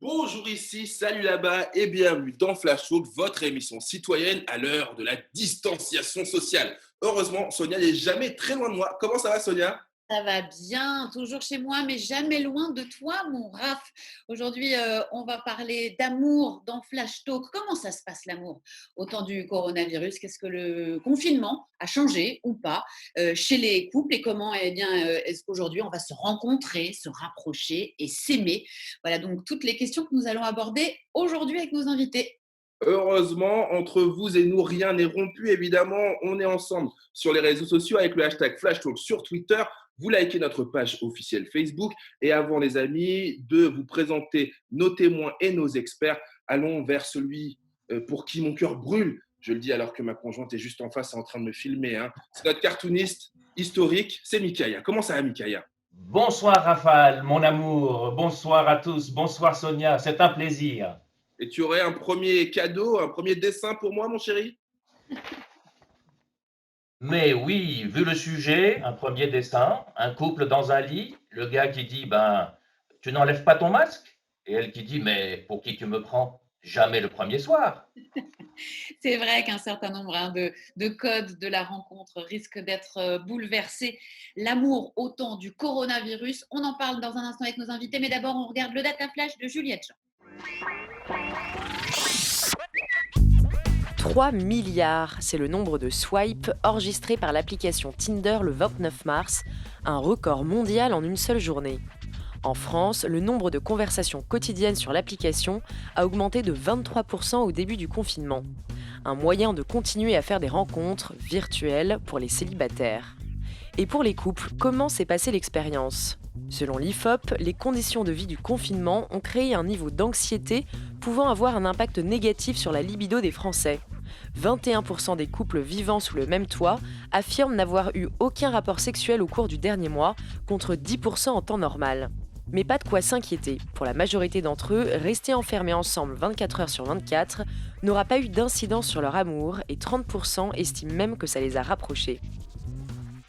Bonjour ici, salut là-bas et bienvenue dans Flash Talk, votre émission citoyenne à l'heure de la distanciation sociale. Heureusement, Sonia n'est jamais très loin de moi. Comment ça va, Sonia? Ça va bien, toujours chez moi, mais jamais loin de toi, mon Raph. Aujourd'hui, on va parler d'amour dans Flash Talk. Comment ça se passe l'amour au temps du coronavirus? Qu'est-ce que le confinement a changé ou pas chez les couples? Et comment, est-ce qu'aujourd'hui on va se rencontrer, se rapprocher et s'aimer? Voilà donc toutes les questions que nous allons aborder aujourd'hui avec nos invités. Heureusement, entre vous et nous, rien n'est rompu. Évidemment, on est ensemble sur les réseaux sociaux avec le hashtag Flash Talk sur Twitter. Vous likez notre page officielle Facebook. Et avant, les amis, de vous présenter nos témoins et nos experts, allons vers celui pour qui mon cœur brûle. Je le dis alors que ma conjointe est juste en face en train de me filmer, hein. C'est notre cartooniste historique, c'est Mikaïa. Comment ça va, Mikaïa? Bonsoir Raphaël, mon amour. Bonsoir à tous. Bonsoir Sonia. C'est un plaisir. Et tu aurais un premier cadeau, un premier dessin pour moi, mon chéri? Mais oui, vu le sujet, un premier dessin, un couple dans un lit, le gars qui dit, ben, tu n'enlèves pas ton masque? Et elle qui dit, mais pour qui tu me prends? Jamais le premier soir. C'est vrai qu'un certain nombre de codes de la rencontre risquent d'être bouleversés. L'amour au temps du coronavirus, on en parle dans un instant avec nos invités, mais d'abord on regarde le data flash de Juliette Jean. 3 milliards, c'est le nombre de swipes enregistrés par l'application Tinder le 29 mars, un record mondial en une seule journée. En France, le nombre de conversations quotidiennes sur l'application a augmenté de 23% au début du confinement. Un moyen de continuer à faire des rencontres virtuelles pour les célibataires. Et pour les couples, comment s'est passée l'expérience? Selon l'IFOP, les conditions de vie du confinement ont créé un niveau d'anxiété pouvant avoir un impact négatif sur la libido des Français. 21% des couples vivant sous le même toit affirment n'avoir eu aucun rapport sexuel au cours du dernier mois, contre 10% en temps normal. Mais pas de quoi s'inquiéter. Pour la majorité d'entre eux, rester enfermés ensemble 24 heures sur 24 n'aura pas eu d'incidence sur leur amour et 30% estiment même que ça les a rapprochés.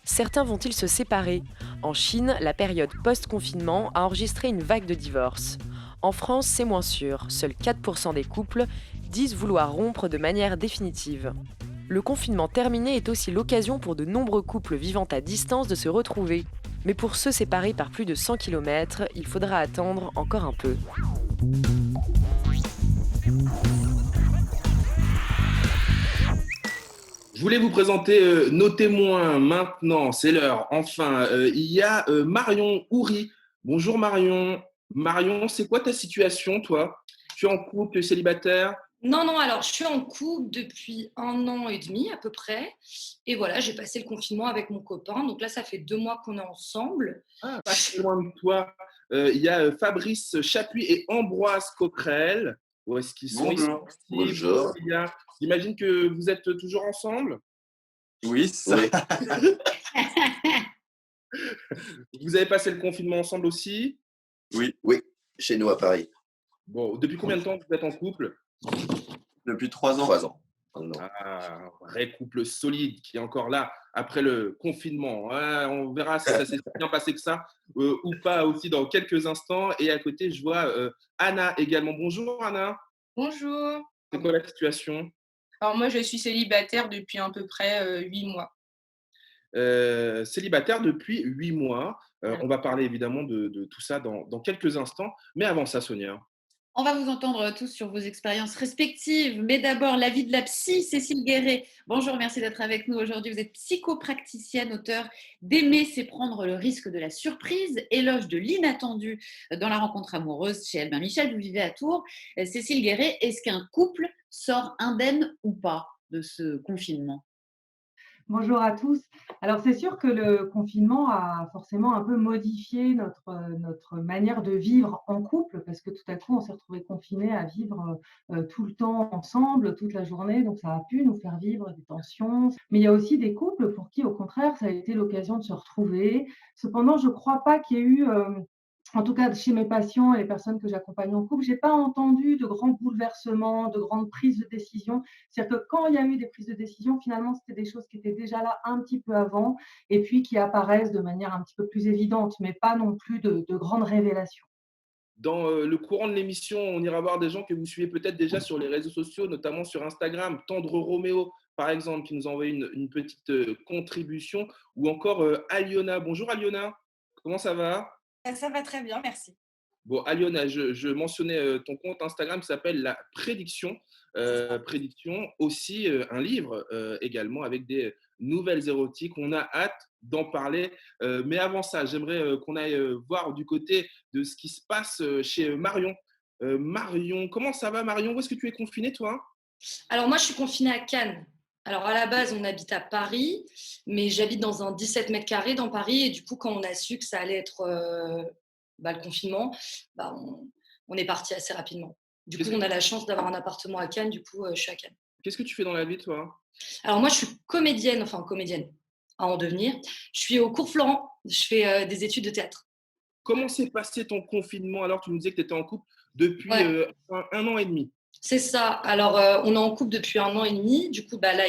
Certains vont-ils se séparer? En Chine, la période post-confinement a enregistré une vague de divorces. En France, c'est moins sûr. Seuls 4% des couples disent vouloir rompre de manière définitive. Le confinement terminé est aussi l'occasion pour de nombreux couples vivant à distance de se retrouver. Mais pour ceux séparés par plus de 100 km, il faudra attendre encore un peu. Je voulais vous présenter nos témoins maintenant, c'est l'heure. Enfin, il y a Marion Houry. Bonjour Marion. Marion, c'est quoi ta situation, toi? Tu es en couple, célibataire? Non, non, alors je suis en couple depuis 1 an et demi à peu près. Et voilà, j'ai passé le confinement avec mon copain. Donc là, ça fait 2 mois qu'on est ensemble. Ah, pas très loin de toi. Il y a Fabrice Chapuis et Ambroise Coquerel. Où est-ce qu'ils sont? Ils sont Bonjour. ici. Bonjour. Il y a- J'imagine que vous êtes toujours ensemble. Oui, ça. Oui. Vous avez passé le confinement ensemble aussi. Oui, oui, chez nous à Paris. Bon, depuis combien de temps vous êtes en couple? Depuis 3 ans. 3 ans. Un an. Ah, un vrai couple solide qui est encore là après le confinement. Ouais, on verra si ça s'est bien passé que ça ou pas aussi dans quelques instants. Et à côté, je vois Anna également. Bonjour Anna. Bonjour. C'est quoi la situation? Alors moi, je suis célibataire depuis à peu près 8 mois. Célibataire depuis 8 mois. Voilà. On va parler évidemment de tout ça dans quelques instants. Mais avant ça, Sonia. On va vous entendre tous sur vos expériences respectives, mais d'abord l'avis de la psy Cécile Guéret. Bonjour, merci d'être avec nous aujourd'hui. Vous êtes psychopraticienne, auteure d'Aimer, c'est prendre le risque de la surprise, éloge de l'inattendu dans la rencontre amoureuse chez Albin Michel. Vous vivez à Tours. Cécile Guéret, est-ce qu'un couple sort indemne ou pas de ce confinement? Bonjour à tous. Alors c'est sûr que le confinement a forcément un peu modifié notre manière de vivre en couple parce que tout à coup on s'est retrouvés confinés à vivre tout le temps ensemble, toute la journée. Donc ça a pu nous faire vivre des tensions. Mais il y a aussi des couples pour qui au contraire ça a été l'occasion de se retrouver. Cependant, je ne crois pas qu'il y ait eu en tout cas, chez mes patients et les personnes que j'accompagne en couple, j'ai pas entendu de grands bouleversements, de grandes prises de décision. C'est-à-dire que quand il y a eu des prises de décision, finalement, c'était des choses qui étaient déjà là un petit peu avant et puis qui apparaissent de manière un petit peu plus évidente, mais pas non plus de grandes révélations. Dans le courant de l'émission, on ira voir des gens que vous suivez peut-être déjà sur les réseaux sociaux, notamment sur Instagram. Tendre Roméo, par exemple, qui nous a envoyé une petite contribution, ou encore Aliona. Bonjour Aliona, comment ça va? Ça va très bien, merci. Bon, Aliona, je mentionnais ton compte Instagram qui s'appelle La Prédiction. C'est ça. Prédiction, aussi un livre également avec des nouvelles érotiques. On a hâte d'en parler. Mais avant ça, j'aimerais qu'on aille voir du côté de ce qui se passe chez Marion. Marion, comment ça va Marion? Où est-ce que tu es confinée toi? Alors moi, je suis confinée à Cannes. Alors à la base, on habite à Paris, mais j'habite dans un 17 mètres carrés dans Paris. Et du coup, quand on a su que ça allait être le confinement, on est parti assez rapidement. Du coup, Qu'est-ce que, on a la chance d'avoir un appartement à Cannes. Du coup, je suis à Cannes. qu'est-ce que tu fais dans la vie toi? Alors moi, je suis comédienne, enfin comédienne à en devenir. Je suis au cours Florent. Je fais des études de théâtre. Comment s'est passé ton confinement alors? Tu nous disais que tu étais en couple depuis Ouais. un an et demi. C'est ça. Alors, on est en couple depuis 1 an et demi. Du coup, là,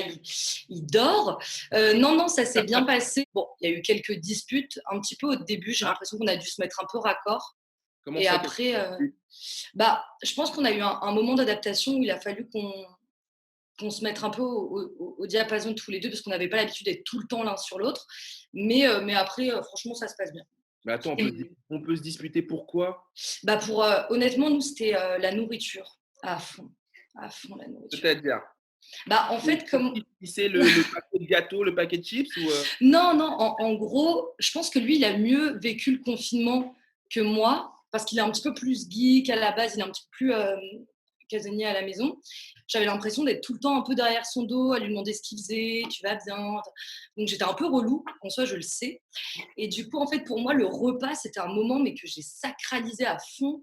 il dort. Non, ça s'est bien passé. Bon, il y a eu quelques disputes un petit peu au début. J'ai Ah, l'impression qu'on a dû se mettre un peu raccord. comment Et ça? après, je pense qu'on a eu un moment d'adaptation où il a fallu qu'on se mette un peu au diapason tous les deux parce qu'on n'avait pas l'habitude d'être tout le temps l'un sur l'autre. Mais après, franchement, ça se passe bien. Mais attends, Et, on peut se disputer pourquoi? honnêtement, nous, c'était la nourriture à fond la nourriture. C'est-à-dire, En fait, comme si c'est le paquet de gâteaux, le paquet de chips ou non, en gros, je pense que lui, il a mieux vécu le confinement que moi, parce qu'il est un petit peu plus geek à la base, il est un petit peu plus casanier à la maison. J'avais l'impression d'être tout le temps un peu derrière son dos, à lui demander ce qu'il faisait, tu vas bien. Donc j'étais un peu relou, en soi, je le sais. Et du coup, en fait, pour moi, le repas, c'était un moment, mais que j'ai sacralisé à fond.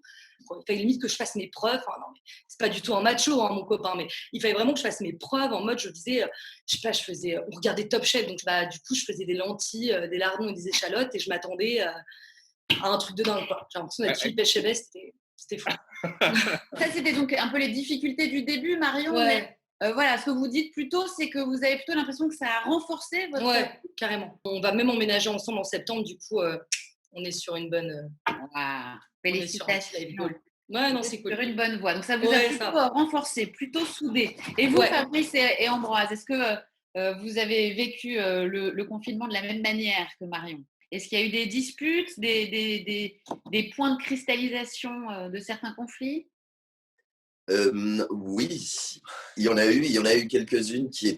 Il fallait limite que je fasse mes preuves. Enfin, non, mais c'est pas du tout un macho, hein, mon copain, mais il fallait vraiment que je fasse mes preuves en mode, je disais, je sais pas, on regardait Top Chef, donc du coup, je faisais des lentilles, des lardons et des échalotes et je m'attendais à un truc de dingue, quoi. J'ai l'impression d'être Philippe Etchebest, c'était fou. Ça, c'était donc un peu les difficultés du début, Marion. Ouais. Mais voilà, ce que vous dites plutôt, c'est que vous avez plutôt l'impression que ça a renforcé votre. Ouais, carrément. On va même emménager ensemble en septembre, du coup, on est sur une bonne. Ah, On est sur un petit live félicitations. goal. Ouais, non, Vous c'est êtes cool. sur une bonne voie. Donc, ça vous a Ouais, plutôt ça. renforcé, plutôt soudé. Et vous, Ouais. Fabrice et Ambroise, est-ce que vous avez vécu le confinement de la même manière que Marion? Est-ce qu'il y a eu des disputes, des points de cristallisation de certains conflits? Oui, il y en a eu quelques-unes qui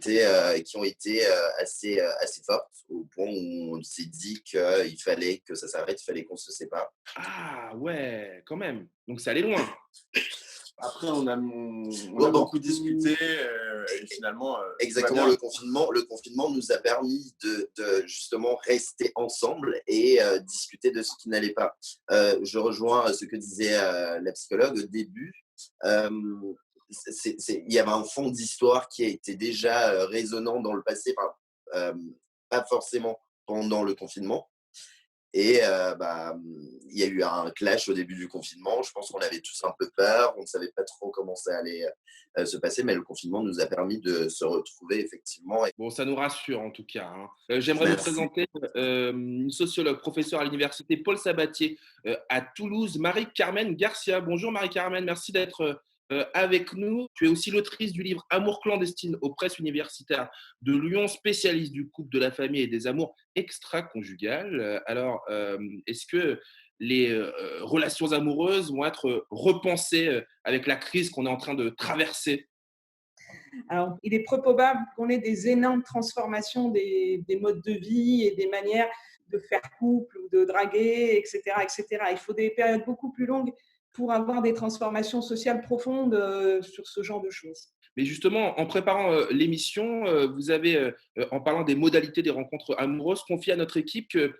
ont été assez fortes au point où on s'est dit qu'il fallait que ça s'arrête, il fallait qu'on se sépare. Ah ouais, quand même. Donc ça allait loin. Après, on a Bon, beaucoup discuté et finalement, tout va exactement, bien. le confinement nous a permis de justement rester ensemble et discuter de ce qui n'allait pas. Je rejoins ce que disait la psychologue au début. Euh, il y avait un fond d'histoire qui a été déjà résonnant dans le passé, enfin, euh, pas forcément pendant le confinement. Et il y a eu un clash au début du confinement. Je pense qu'on avait tous un peu peur, on ne savait pas trop comment ça allait se passer, mais le confinement nous a permis de se retrouver effectivement. Bon, ça nous rassure en tout cas, hein. J'aimerais vous Merci. présenter une sociologue, professeure à l'université Paul Sabatier à Toulouse, Marie-Carmen Garcia. Bonjour Marie-Carmen, merci d'être avec nous. Tu es aussi l'autrice du livre Amour clandestine aux presses universitaires de Lyon, spécialiste du couple, de la famille et des amours extra-conjugales. Est-ce que les relations amoureuses vont être repensées avec la crise qu'on est en train de traverser? Alors, il est peu probable qu'on ait des énormes transformations des modes de vie et des manières de faire couple ou de draguer, etc., etc. Il faut des périodes beaucoup plus longues pour avoir des transformations sociales profondes sur ce genre de choses. Mais justement, en préparant l'émission, vous avez, en parlant des modalités des rencontres amoureuses, confié à notre équipe que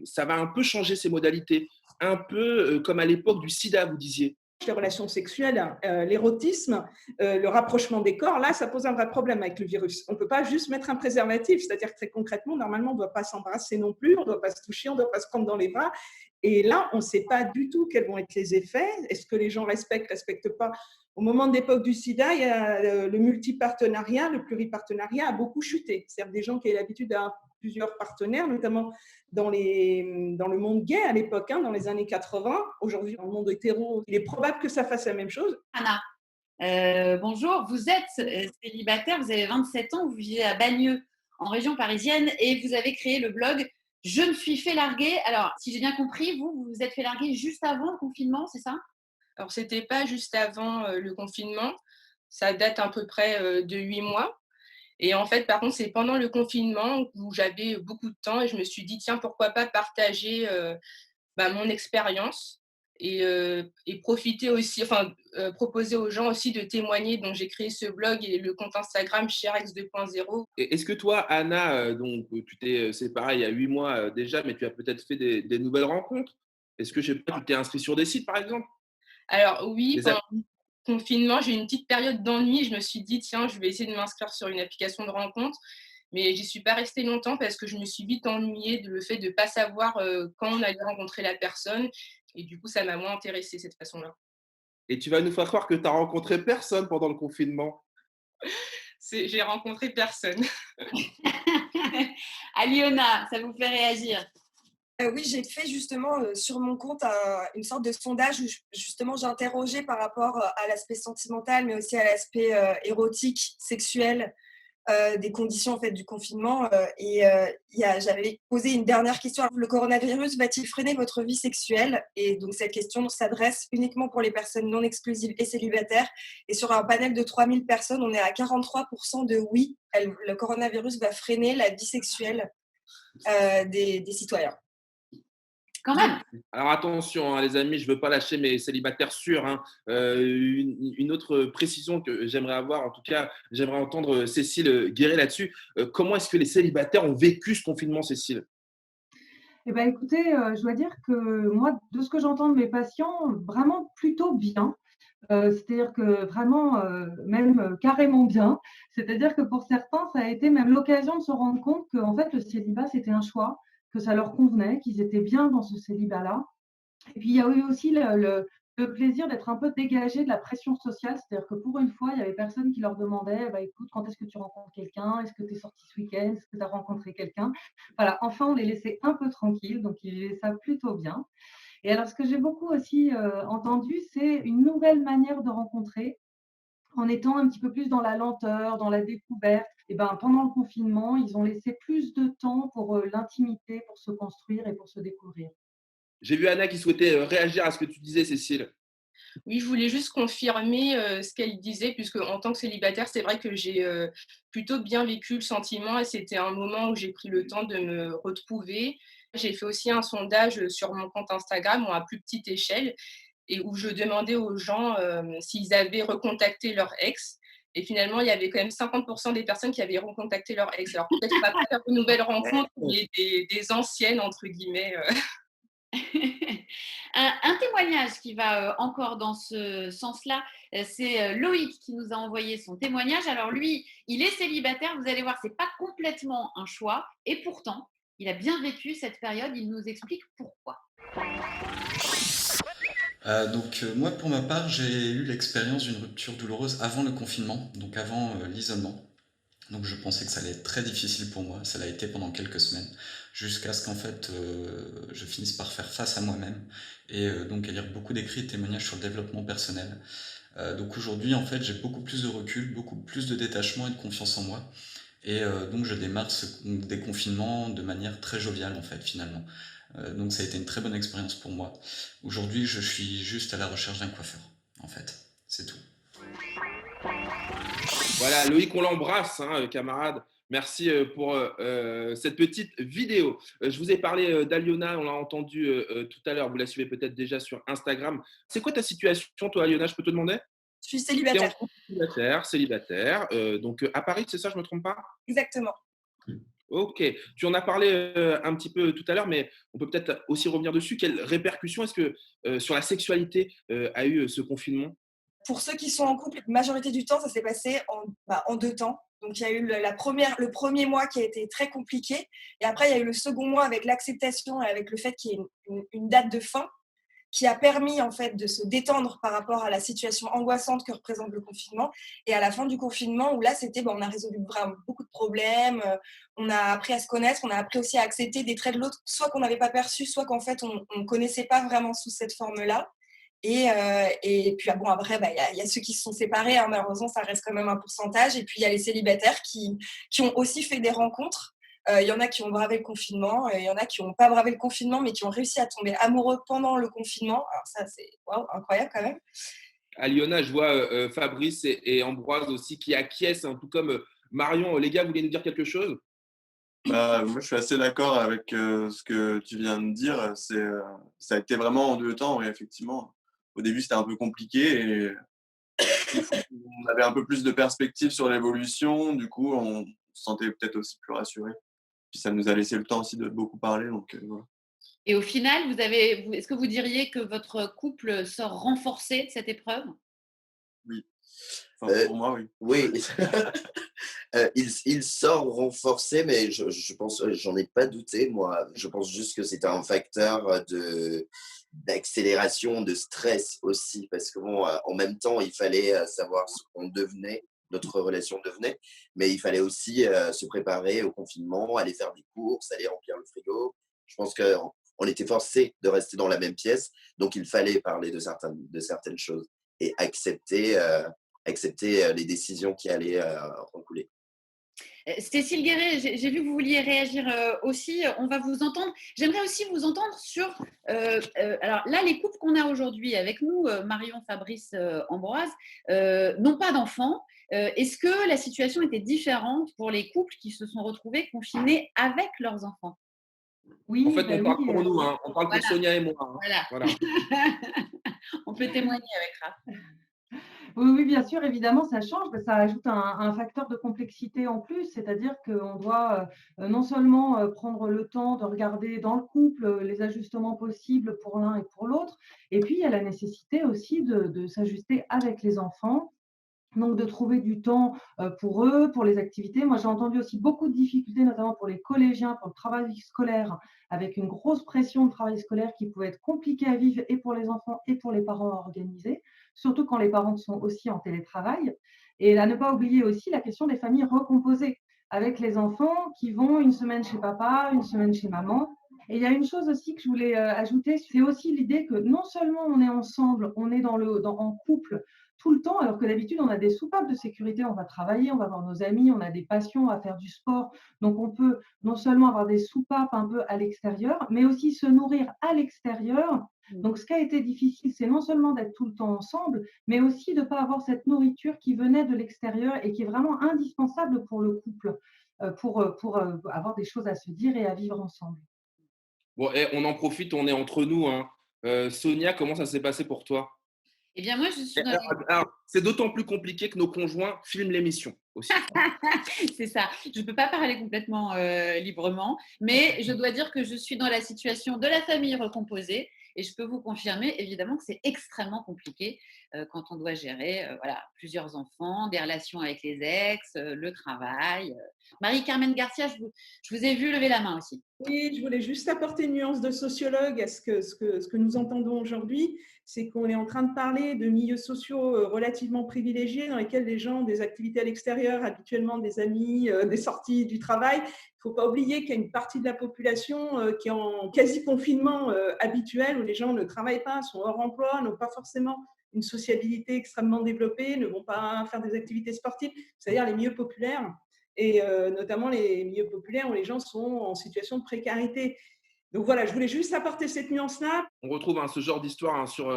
ça va un peu changer ces modalités, un peu comme à l'époque du sida, vous disiez. Les relations sexuelles, l'érotisme, le rapprochement des corps, là, ça pose un vrai problème avec le virus. On ne peut pas juste mettre un préservatif, c'est-à-dire que très concrètement, normalement, on ne doit pas s'embrasser non plus, on ne doit pas se toucher, on ne doit pas se prendre dans les bras. Et là, on ne sait pas du tout quels vont être les effets. Est-ce que les gens respectent pas? Au moment de l'époque du sida, il y a le multipartenariat, le pluripartenariat a beaucoup chuté. C'est-à-dire des gens qui avaient l'habitude d'avoir plusieurs partenaires, notamment dans le monde gay à l'époque, dans les années 80. Aujourd'hui, dans le monde hétéro, il est probable que ça fasse la même chose. Anna, bonjour. Vous êtes célibataire, vous avez 27 ans, vous vivez à Bagneux, en région parisienne, et vous avez créé le blog « Je me suis fait larguer ». Alors, si j'ai bien compris, vous vous êtes fait larguer juste avant le confinement, c'est ça? Alors, c'était pas juste avant le confinement, ça date à peu près de 8 mois. Et en fait, par contre, c'est pendant le confinement où j'avais beaucoup de temps et je me suis dit, tiens, pourquoi pas partager mon expérience et profiter aussi, proposer aux gens aussi de témoigner. Donc, j'ai créé ce blog et le compte Instagram Cherex 2.0. Et est-ce que toi, Anna, donc, tu t'es séparée il y a 8 mois déjà, mais tu as peut-être fait des nouvelles rencontres? Est-ce que, je sais pas, tu t'es inscrit sur des sites, par exemple? Alors oui, Des pendant applis? le confinement, j'ai eu une petite période d'ennui. Je me suis dit, tiens, je vais essayer de m'inscrire sur une application de rencontre. Mais j'y suis pas restée longtemps parce que je me suis vite ennuyée de le fait de ne pas savoir quand on allait rencontrer la personne. Et du coup, ça m'a moins intéressée cette façon-là. Et tu vas nous faire croire que tu as rencontré personne pendant le confinement? J'ai rencontré personne. Aliona, ça vous fait réagir? Oui, j'ai fait justement sur mon compte une sorte de sondage où justement j'ai interrogé par rapport à l'aspect sentimental, mais aussi à l'aspect érotique, sexuel, des conditions en fait, du confinement. J'avais posé une dernière question. Le coronavirus va-t-il freiner votre vie sexuelle? Et donc cette question s'adresse uniquement pour les personnes non exclusives et célibataires. Et sur un panel de 3000 personnes, on est à 43% de oui, le coronavirus va freiner la vie sexuelle des citoyens. Quand même. Alors attention, les amis, je ne veux pas lâcher mes célibataires sûrs. Une autre précision que j'aimerais avoir, en tout cas, j'aimerais entendre Cécile Guéret là-dessus. Comment est-ce que les célibataires ont vécu ce confinement, Cécile? Eh ben, écoutez, je dois dire que moi, de ce que j'entends de mes patients, vraiment plutôt bien. C'est-à-dire que vraiment, même carrément bien. C'est-à-dire que pour certains, ça a été même l'occasion de se rendre compte qu'en fait, le célibat, c'était un choix, que ça leur convenait, qu'ils étaient bien dans ce célibat-là. Et puis, il y a eu aussi le plaisir d'être un peu dégagé de la pression sociale. C'est-à-dire que pour une fois, il y avait personne qui leur demandait bah, écoute, quand est-ce que tu rencontres quelqu'un? Est-ce que tu es sorti ce week-end? Est-ce que tu as rencontré quelqu'un? Voilà, enfin, on les laissait un peu tranquilles, donc ils vivaient ça plutôt bien. Et alors, ce que j'ai beaucoup aussi entendu, c'est une nouvelle manière de rencontrer en étant un petit peu plus dans la lenteur, dans la découverte. Et ben, pendant le confinement, ils ont laissé plus de temps pour l'intimité, pour se construire et pour se découvrir. J'ai vu Anna qui souhaitait réagir à ce que tu disais, Cécile. Oui, je voulais juste confirmer ce qu'elle disait, puisque en tant que célibataire, c'est vrai que j'ai plutôt bien vécu le sentiment et c'était un moment où j'ai pris le temps de me retrouver. J'ai fait aussi un sondage sur mon compte Instagram à plus petite échelle et où je demandais aux gens s'ils avaient recontacté leur ex. Et finalement, il y avait quand même 50% des personnes qui avaient recontacté leur ex. Alors peut-être qu'on va pas faire de nouvelles rencontres, mais des anciennes, entre guillemets. Un témoignage qui va encore dans ce sens-là, c'est Loïc qui nous a envoyé son témoignage. Alors lui, il est célibataire, vous allez voir, c'est pas complètement un choix, et pourtant, il a bien vécu cette période, il nous explique pourquoi. Moi, pour ma part, j'ai eu l'expérience d'une rupture douloureuse avant le confinement, donc avant l'isolement. Donc je pensais que ça allait être très difficile pour moi, ça l'a été pendant quelques semaines, jusqu'à ce qu'en fait je finisse par faire face à moi-même et donc à lire beaucoup d'écrits et témoignages sur le développement personnel. Donc aujourd'hui en fait j'ai beaucoup plus de recul, beaucoup plus de détachement et de confiance en moi et donc je démarre ce déconfinement de manière très joviale en fait finalement. Donc ça a été une très bonne expérience pour moi. Aujourd'hui je suis juste à la recherche d'un coiffeur en fait, c'est tout. Voilà, Loïc, on l'embrasse, camarade. Merci pour cette petite vidéo. Je vous ai parlé d'Aliona, on l'a entendu tout à l'heure. Vous la suivez peut-être déjà sur Instagram. C'est quoi ta situation, toi, Aliona, je peux te demander? Je suis Tu es en célibataire. couple célibataire. Donc, à Paris, c'est ça, je ne me trompe pas? Exactement. Ok. Tu en as parlé un petit peu tout à l'heure, mais on peut peut-être aussi revenir dessus. Quelles répercussions est-ce que sur la sexualité a eu ce confinement? Pour ceux qui sont en couple, la majorité du temps, ça s'est passé en 2 temps. Donc il y a eu le premier mois qui a été très compliqué et après il y a eu le second mois avec l'acceptation et avec le fait qu'il y ait une date de fin qui a permis en fait de se détendre par rapport à la situation angoissante que représente le confinement. Et à la fin du confinement, où là, c'était, on a résolu vraiment beaucoup de problèmes, on a appris à se connaître, on a appris aussi à accepter des traits de l'autre, soit qu'on n'avait pas perçu, soit qu'en fait, on ne connaissait pas vraiment sous cette forme-là. Et puis après, il y a ceux qui se sont séparés, hein, malheureusement, ça reste quand même un pourcentage. Et puis, il y a les célibataires qui ont aussi fait des rencontres. Il y en a qui ont bravé le confinement, il y en a qui n'ont pas bravé le confinement, mais qui ont réussi à tomber amoureux pendant le confinement. Alors ça, c'est waouh, incroyable quand même. À Lyonna, je vois Fabrice et Ambroise aussi qui acquiescent, hein, tout comme Marion. Les gars, vous voulez nous dire quelque chose? Moi, je suis assez d'accord avec ce que tu viens de dire. Ça a été vraiment en 2 temps, oui, effectivement. Au début, c'était un peu compliqué et on avait un peu plus de perspective sur l'évolution. Du coup, on se sentait peut-être aussi plus rassuré. Puis ça nous a laissé le temps aussi de beaucoup parler. Donc, voilà. Et au final, est-ce que vous diriez que votre couple sort renforcé de cette épreuve? Oui. Enfin, pour moi, oui. Oui, il sort renforcé, mais je pense, j'en ai pas douté, moi. Je pense juste que c'était un facteur d'accélération, de stress aussi, parce que en même temps, il fallait savoir ce qu'on devenait, notre relation devenait, mais il fallait aussi se préparer au confinement, aller faire des courses, aller remplir le frigo. Je pense qu'on était forcé de rester dans la même pièce, donc il fallait parler de certaines choses et accepter les décisions qui allaient en couler. Cécile Guéret, j'ai vu que vous vouliez réagir aussi. On va vous entendre. J'aimerais aussi vous entendre sur. Alors là, les couples qu'on a aujourd'hui avec nous, Marion, Fabrice, Ambroise, n'ont pas d'enfants. Est-ce que la situation était différente pour les couples qui se sont retrouvés confinés avec leurs enfants? Oui, En fait, on parle oui. pour nous, hein. On parle pour Voilà. Sonia et moi, hein. Voilà. Voilà. On peut témoigner avec Raph. Oui, oui, bien sûr, évidemment, ça change, ça ajoute un facteur de complexité en plus, c'est-à-dire qu'on doit non seulement prendre le temps de regarder dans le couple les ajustements possibles pour l'un et pour l'autre, et puis il y a la nécessité aussi de s'ajuster avec les enfants. Donc, de trouver du temps pour eux, pour les activités. Moi, j'ai entendu aussi beaucoup de difficultés, notamment pour les collégiens, pour le travail scolaire, avec une grosse pression de travail scolaire qui pouvait être compliquée à vivre et pour les enfants et pour les parents à organiser, surtout quand les parents sont aussi en télétravail. Et à ne pas oublier aussi la question des familles recomposées, avec les enfants qui vont une semaine chez papa, une semaine chez maman. Et il y a une chose aussi que je voulais ajouter, c'est aussi l'idée que non seulement on est ensemble, on est en couple, tout le temps, alors que d'habitude, on a des soupapes de sécurité, on va travailler, on va voir nos amis, on a des passions à faire du sport. Donc, on peut non seulement avoir des soupapes un peu à l'extérieur, mais aussi se nourrir à l'extérieur. Donc, ce qui a été difficile, c'est non seulement d'être tout le temps ensemble, mais aussi de ne pas avoir cette nourriture qui venait de l'extérieur et qui est vraiment indispensable pour le couple, pour avoir des choses à se dire et à vivre ensemble. Bon, on en profite, on est entre nous, hein. Sonia, comment ça s'est passé pour toi? Eh bien, moi, je suis dans Alors, c'est d'autant plus compliqué que nos conjoints filment l'émission aussi. C'est ça. Je ne peux pas parler complètement librement, mais je dois dire que je suis dans la situation de la famille recomposée et je peux vous confirmer évidemment que c'est extrêmement compliqué quand on doit gérer plusieurs enfants, des relations avec les ex, le travail. Marie-Carmen Garcia, je vous ai vu lever la main aussi. Oui, je voulais juste apporter une nuance de sociologue à ce que nous entendons aujourd'hui. C'est qu'on est en train de parler de milieux sociaux relativement privilégiés dans lesquels les gens ont des activités à l'extérieur, habituellement des amis, des sorties du travail. Il ne faut pas oublier qu'il y a une partie de la population qui est en quasi-confinement habituel, où les gens ne travaillent pas, sont hors emploi, n'ont pas forcément une sociabilité extrêmement développée, ne vont pas faire des activités sportives, c'est-à-dire les milieux populaires. Et notamment les milieux populaires où les gens sont en situation de précarité. Donc voilà, je voulais juste apporter cette nuance-là. On retrouve ce genre d'histoire sur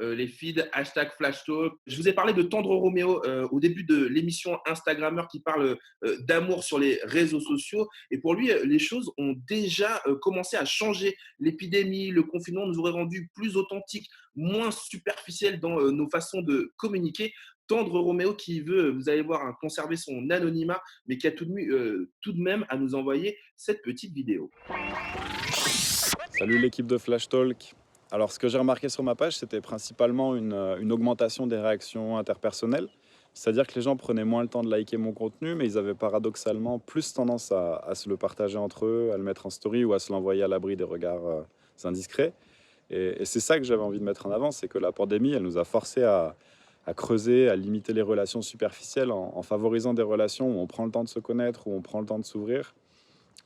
les feeds #FlashTalk. Je vous ai parlé de Tendre Roméo au début de l'émission Instagrammeur qui parle d'amour sur les réseaux sociaux. Et pour lui, les choses ont déjà commencé à changer. L'épidémie, le confinement nous aurait rendu plus authentiques, moins superficiels dans nos façons de communiquer. Tendre Roméo qui veut, vous allez voir, hein, conserver son anonymat, mais qui a tout de même à nous envoyer cette petite vidéo. Salut l'équipe de Flash Talk. Alors ce que j'ai remarqué sur ma page, c'était principalement une augmentation des réactions interpersonnelles. C'est-à-dire que les gens prenaient moins le temps de liker mon contenu, mais ils avaient paradoxalement plus tendance à se le partager entre eux, à le mettre en story ou à se l'envoyer à l'abri des regards indiscrets. Et c'est ça que j'avais envie de mettre en avant, c'est que la pandémie, elle nous a forcés à creuser, à limiter les relations superficielles en favorisant des relations où on prend le temps de se connaître, où on prend le temps de s'ouvrir.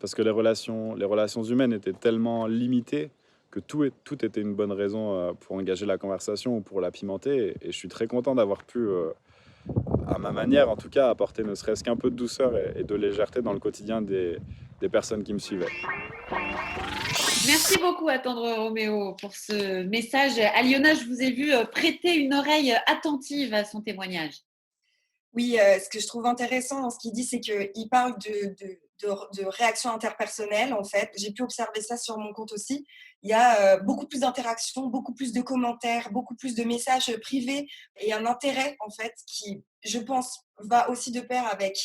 Parce que les relations humaines étaient tellement limitées que tout était une bonne raison pour engager la conversation ou pour la pimenter. Et je suis très content d'avoir pu, à ma manière en tout cas, apporter ne serait-ce qu'un peu de douceur et de légèreté dans le quotidien des personnes qui me suivaient. Merci beaucoup à Tendre Roméo pour ce message. Aliona, je vous ai vu prêter une oreille attentive à son témoignage. Oui, ce que je trouve intéressant dans ce qu'il dit, c'est qu'il parle de réactions interpersonnelles, en fait. J'ai pu observer ça sur mon compte aussi. Il y a beaucoup plus d'interactions, beaucoup plus de commentaires, beaucoup plus de messages privés et un intérêt, en fait, qui, je pense, va aussi de pair avec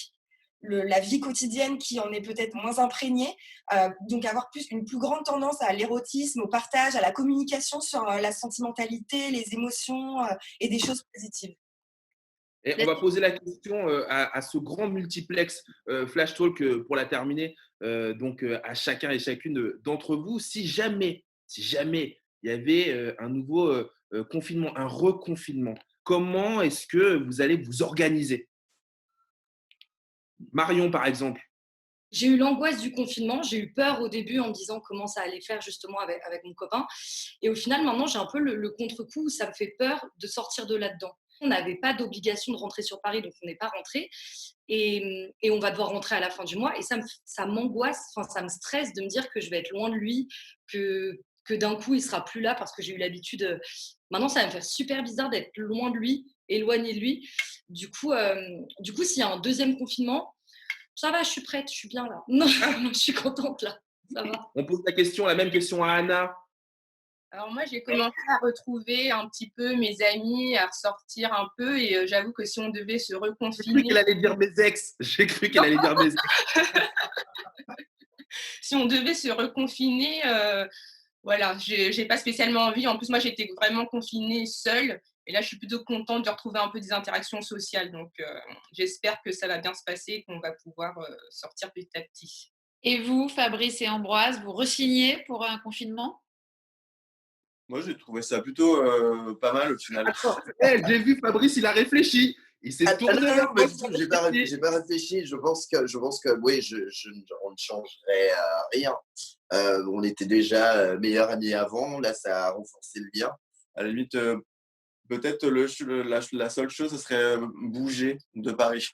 la vie quotidienne qui en est peut-être moins imprégnée. Donc, avoir une plus grande tendance à l'érotisme, au partage, à la communication sur la sentimentalité, les émotions et des choses positives. Et on va poser la question à ce grand multiplex Flash Talk pour la terminer, donc à chacun et chacune d'entre vous. Si jamais il y avait un nouveau confinement, un reconfinement, comment est-ce que vous allez vous organiser? Marion, par exemple. J'ai eu l'angoisse du confinement, j'ai eu peur au début en me disant comment ça allait faire justement avec mon copain. Et au final, maintenant, j'ai un peu le contre-coup où ça me fait peur de sortir de là-dedans. On n'avait pas d'obligation de rentrer sur Paris, donc on n'est pas rentré. Et on va devoir rentrer à la fin du mois. Et ça m'angoisse, enfin, ça me stresse de me dire que je vais être loin de lui, que d'un coup, il sera plus là parce que j'ai eu l'habitude. Maintenant, ça va me faire super bizarre d'être loin de lui, éloigné de lui. Du coup, s'il y a un deuxième confinement, ça va, je suis prête, je suis bien là. Non, je suis contente là, ça va. On pose la même question à Anna. Alors moi, j'ai commencé à retrouver un petit peu mes amis, à ressortir un peu et j'avoue que si on devait se J'ai cru reconfiner… qu'elle allait dire mes ex. J'ai cru qu'elle allait dire mes ex. Si on devait se reconfiner, voilà, j'ai pas spécialement envie. En plus, moi, j'étais vraiment confinée seule. Et là, je suis plutôt contente de retrouver un peu des interactions sociales. Donc, j'espère que ça va bien se passer et qu'on va pouvoir sortir petit à petit. Et vous, Fabrice et Ambroise, vous re-signez pour un confinement? Moi, j'ai trouvé ça plutôt pas mal au final. Attends, j'ai vu Fabrice, il a réfléchi. Il s'est tourné non, vers pas moi. du tout, j'ai pas réfléchi. Je pense que oui, on ne changerait rien. On était déjà meilleurs amis avant. Là, ça a renforcé le lien. À la limite, peut-être la seule chose, ce serait bouger de Paris.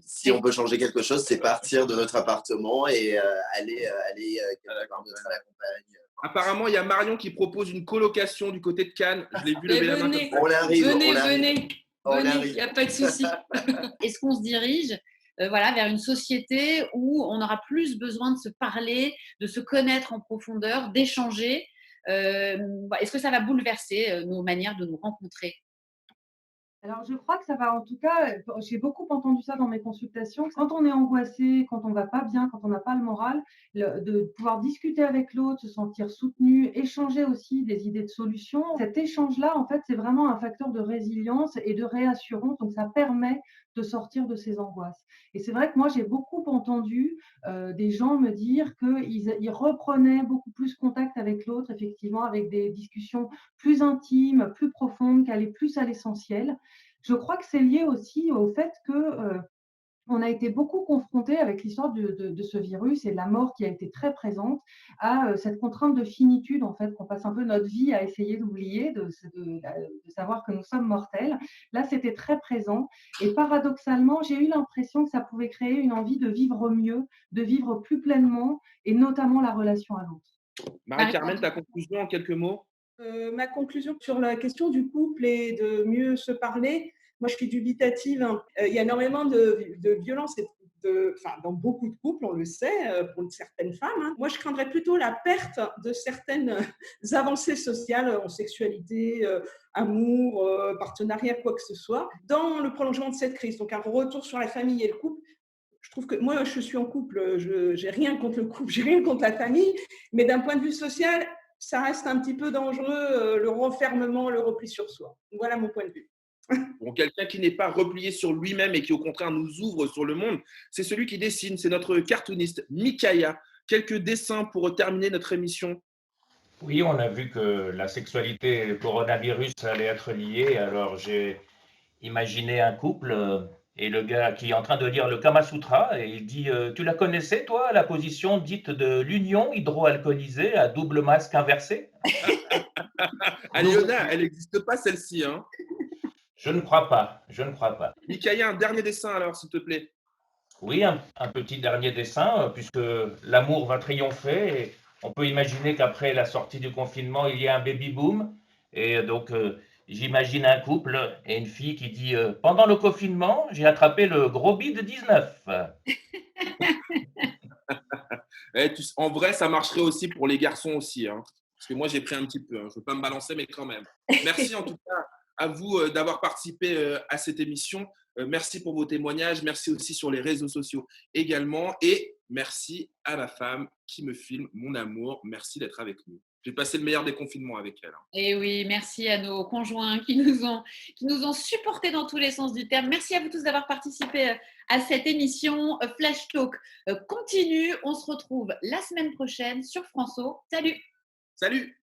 Si on peut changer quelque chose, c'est partir de notre appartement et aller quelque part d'autre à la campagne. Apparemment, il y a Marion qui propose une colocation du côté de Cannes. Je l'ai vu lever la main. Venez, On arrive. venez, il n'y a pas de souci. Est-ce qu'on se dirige voilà, vers une société où on aura plus besoin de se parler, de se connaître en profondeur, d'échanger? Est-ce que ça va bouleverser nos manières de nous rencontrer? Alors, je crois que ça va, en tout cas, j'ai beaucoup entendu ça dans mes consultations. Quand on est angoissé, quand on va pas bien, quand on n'a pas le moral, de pouvoir discuter avec l'autre, se sentir soutenu, échanger aussi des idées de solutions. Cet échange-là, en fait, c'est vraiment un facteur de résilience et de réassurance. Donc, ça permet de sortir de ces angoisses. Et c'est vrai que moi, j'ai beaucoup entendu des gens me dire qu'ils reprenaient beaucoup plus contact avec l'autre, effectivement, avec des discussions plus intimes, plus profondes, qui allaient plus à l'essentiel. Je crois que c'est lié aussi au fait que on a été beaucoup confrontés avec l'histoire de ce virus et la mort qui a été très présente à cette contrainte de finitude, en fait, qu'on passe un peu notre vie à essayer d'oublier, de savoir que nous sommes mortels. Là, c'était très présent. Et paradoxalement, j'ai eu l'impression que ça pouvait créer une envie de vivre mieux, de vivre plus pleinement, et notamment la relation à l'autre. Marie-Carmen, ta conclusion en quelques mots? Ma conclusion sur la question du couple et de mieux se parler, moi je suis dubitative, hein. Il y a énormément de violence dans beaucoup de couples, on le sait, pour certaines femmes, hein. Moi je craindrais plutôt la perte de certaines avancées sociales en sexualité, amour, partenariat, quoi que ce soit, dans le prolongement de cette crise. Donc un retour sur la famille et le couple. Je trouve que moi, je suis en couple, je n'ai rien contre le couple, j'ai rien contre la famille, mais d'un point de vue social, ça reste un petit peu dangereux, le refermement, le repli sur soi. Voilà mon point de vue. Bon, quelqu'un qui n'est pas replié sur lui-même et qui au contraire nous ouvre sur le monde, c'est celui qui dessine, c'est notre cartooniste Mikaya. Quelques dessins pour terminer notre émission. Oui, on a vu que la sexualité et le coronavirus allaient être liés, alors j'ai imaginé un couple et le gars qui est en train de lire le Kama Sutra et il dit tu la connaissais toi, la position dite de l'union hydroalcoolisée à double masque inversé? Aliona, elle n'existe pas celle-ci, hein. Je ne crois pas, je ne crois pas. Mikaya, un dernier dessin alors, s'il te plaît. Oui, un petit dernier dessin, puisque l'amour va triompher. Et on peut imaginer qu'après la sortie du confinement, il y a un baby-boom. Et donc, j'imagine un couple et une fille qui dit pendant le confinement, j'ai attrapé le gros bide 19. En vrai, ça marcherait aussi pour les garçons aussi, hein. Parce que moi, j'ai pris un petit peu, hein. Je ne veux pas me balancer, mais quand même. Merci en tout cas à vous d'avoir participé à cette émission. Merci pour vos témoignages. Merci aussi sur les réseaux sociaux également. Et merci à ma femme qui me filme, mon amour. Merci d'être avec nous. J'ai passé le meilleur des confinements avec elle, hein. Et oui, merci à nos conjoints qui nous ont supportés dans tous les sens du terme. Merci à vous tous d'avoir participé à cette émission. Flash Talk continue. On se retrouve la semaine prochaine sur France O. Salut! Salut!